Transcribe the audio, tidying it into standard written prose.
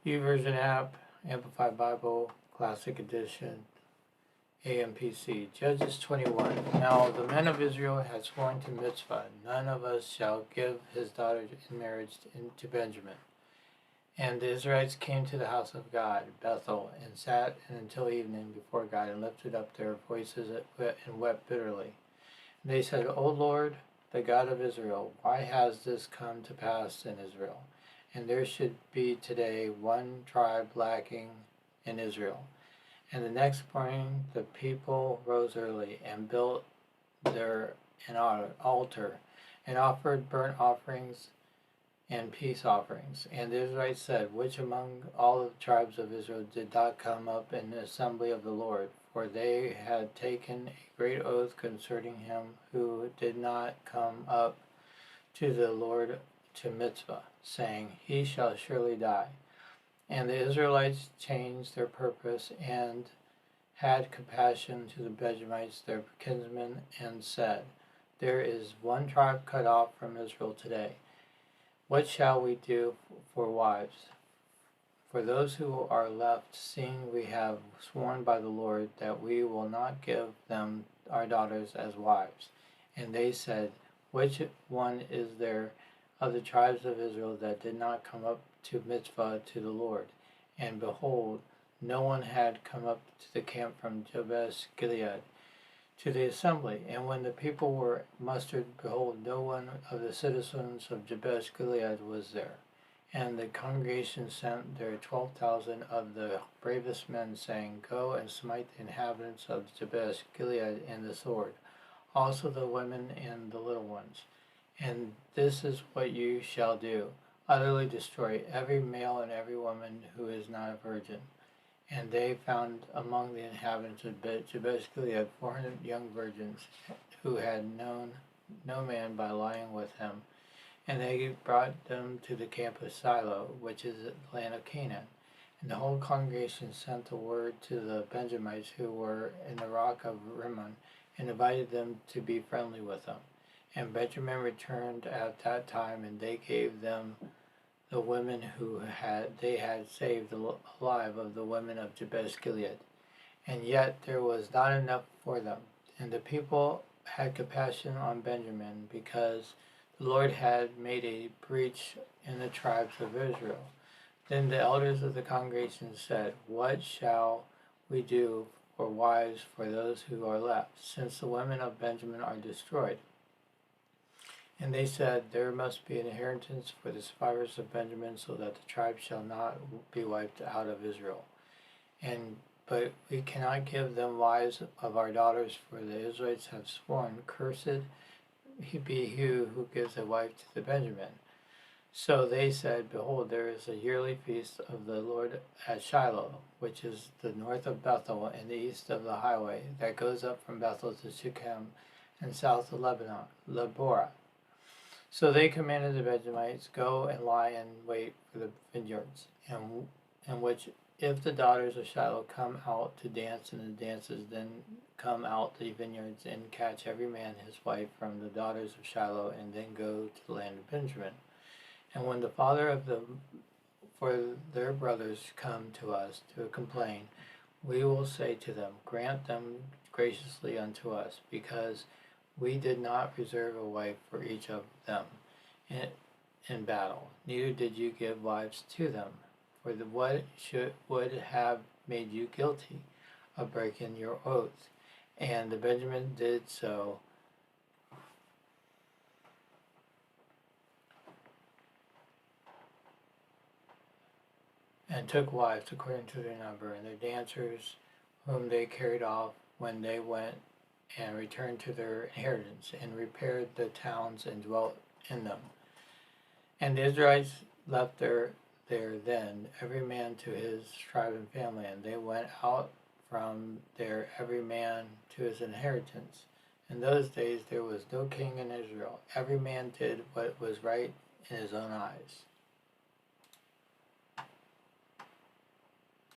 YouVersion app, Amplified Bible, Classic Edition, AMPC. Judges 21. Now the men of Israel had sworn to Mitzvah, none of us shall give his daughter in marriage to Benjamin. And the Israelites came to the house of God, Bethel, and sat until evening before God, and lifted up their voices and wept bitterly. And they said, O Lord, the God of Israel, why has this come to pass in Israel? And there should be today one tribe lacking in Israel. And the next morning the people rose early and built there an altar, and offered burnt offerings and peace offerings. And the Israelites said, which among all the tribes of Israel did not come up in the assembly of the Lord? For they had taken a great oath concerning him who did not come up to the Lord to Mitzvah, saying, he shall surely die. And the Israelites changed their purpose and had compassion to the Benjamites their kinsmen, and said, there is one tribe cut off from Israel today. What shall we do for wives? For those who are left, seeing we have sworn by the Lord that we will not give them our daughters as wives. And they said, which one is there of the tribes of Israel that did not come up to Mitzvah to the Lord? And behold, no one had come up to the camp from Jabesh Gilead to the assembly. And when the people were mustered, behold, no one of the citizens of Jabesh Gilead was there. And the congregation sent there 12,000 of the bravest men, saying, go and smite the inhabitants of Jabesh Gilead in the sword, also the women and the little ones. And this is what you shall do, utterly destroy every male and every woman who is not a virgin. And they found among the inhabitants of Jabesh Gilead 400 young virgins who had known no man by lying with him. And they brought them to the camp of Shiloh, which is the land of Canaan. And the whole congregation sent the word to the Benjamites who were in the rock of Rimmon, and invited them to be friendly with them. And Benjamin returned at that time, and they gave them the women who they had saved alive of the women of Jabesh Gilead. And yet there was not enough for them. And the people had compassion on Benjamin, because the Lord had made a breach in the tribes of Israel. Then the elders of the congregation said, what shall we do for wives for those who are left, since the women of Benjamin are destroyed? And they said, there must be an inheritance for the survivors of Benjamin, so that the tribe shall not be wiped out of Israel. But we cannot give them wives of our daughters, for the Israelites have sworn, cursed be he who gives a wife to the Benjamin. So they said, behold, there is a yearly feast of the Lord at Shiloh, which is the north of Bethel and the east of the highway that goes up from Bethel to Shechem and south of Leborah. So they commanded the Benjamites, go and lie in wait for the vineyards, in which if the daughters of Shiloh come out to dance in the dances, then come out the vineyards and catch every man his wife from the daughters of Shiloh, and then go to the land of Benjamin. And when the father of for their brothers come to us to complain, we will say to them, grant them graciously unto us, because we did not reserve a wife for each of them in battle, neither did you give wives to them. For what would have made you guilty of breaking your oath? And the Benjamin did so. And took wives according to their number, and their dancers, whom they carried off when they went and returned to their inheritance, and repaired the towns and dwelt in them. And the Israelites left there then, every man to his tribe and family, and they went out from there every man to his inheritance. In those days there was no king in Israel. Every man did what was right in his own eyes.